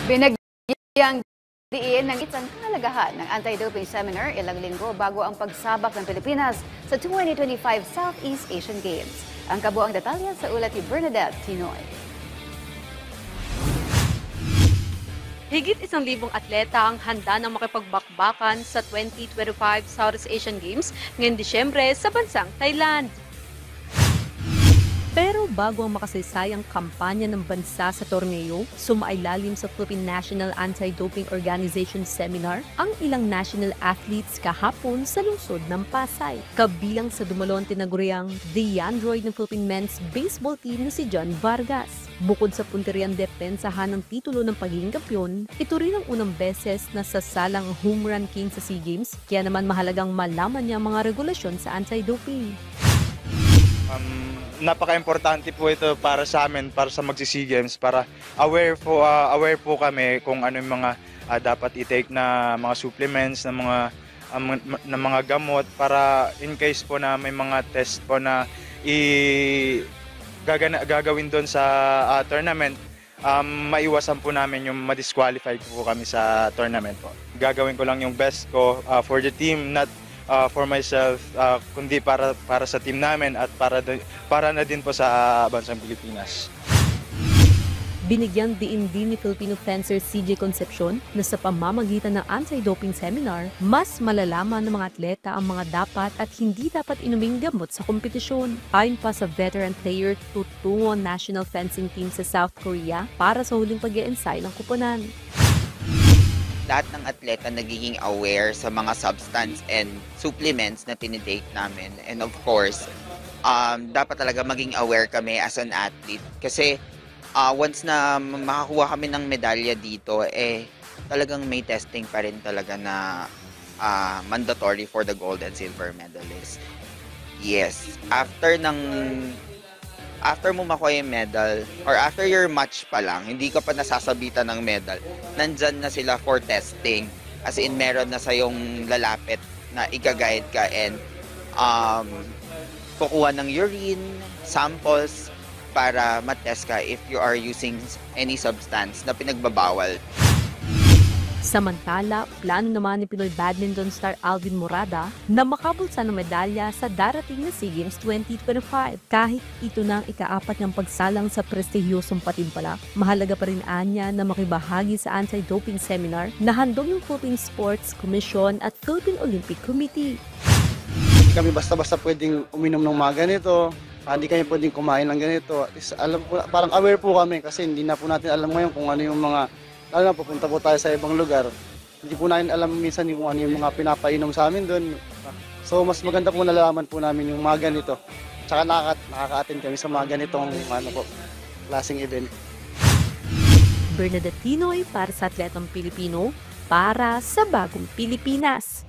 Binagyang diin ng isang kahalagahan ng anti-doping seminar ilang linggo bago ang pagsabak ng Pilipinas sa 2025 Southeast Asian Games. Ang kabuang detalye sa ulat ni Bernadette Tinoy. Higit 1,000 atleta ang handa ng makipagbakbakan sa 2025 Southeast Asian Games ngayong Disyembre sa bansang Thailand. Pero bago ang makasaysayang kampanya ng bansa sa torneo, sumailalim sa Philippine National Anti-Doping Organization Seminar ang ilang national athletes kahapon sa lungsod ng Pasay. Kabilang sa dumalon tinaguriang The Android ng Philippine Men's Baseball Team na si John Vargas. Bukod sa punteriang depensahan ng titulo ng pagiging kampyon, ito rin ang unang beses na sasalang home run king sa SEA Games, kaya naman mahalagang malaman niya ang mga regulasyon sa anti-doping. Napaka-importante po ito para sa amin, para sa magsi-SEA Games, para aware po kami kung ano yung mga dapat i-take na mga supplements, na mga gamot para in case po na may mga test po na gagawin doon sa tournament, maiwasan po namin yung ma-disqualify po kami sa tournament po. Gagawin ko lang yung best ko for the team, not for myself, kundi para sa team namin at para na din po sa bansang Pilipinas. Binigyang diin din ni Filipino fencer CJ Concepcion na sa pamamagitan ng anti-doping seminar, mas malalaman ng mga atleta ang mga dapat at hindi dapat inuming gamot sa kompetisyon. Ayon pa sa veteran player, tutungo ang national fencing team sa South Korea para sa huling pag-i-ensayo ng kuponan. Lahat ng atleta nagiging aware sa mga substance and supplements na tinitake namin. And of course, dapat talaga maging aware kami as an athlete. Kasi once na makakuha kami ng medalya dito, talagang may testing pa rin talaga na mandatory for the gold and silver medalists. Yes, after mo makuha yung medal, or after your match pa lang, hindi ka pa nasasabitan ng medal, nandyan na sila for testing. As in, meron na sayong lalapit na i-guide ka and kukuha ng urine, samples, para matest ka if you are using any substance na pinagbabawal. Samantala, plano naman ni Pinoy badminton star Alvin Morada na makabulsa ng medalya sa darating na SEA Games 2025. Kahit ito na ang ika-4 ng pagsalang sa prestihiyosong patimpalak, mahalaga pa rin anya na makibahagi sa anti-doping seminar na handog ng Philippine Sports Commission at Philippine Olympic Committee. Kami basta-basta pwedeng uminom ng mga ganito, hindi kami pwedeng kumain ng ganito. At least, parang aware po kami kasi hindi na po natin alam ngayon kung ano yung mga, lalo na pupunta po tayo sa ibang lugar. Hindi po natin alam minsan kung ano yung mga pinapainom sa amin doon. So mas maganda po nalalaman po namin yung mga ganito. Tsaka nakaka-attend kami sa mga ganitong klaseng event. Bernadette Tinoy para sa Atletang Pilipino, para sa Bagong Pilipinas.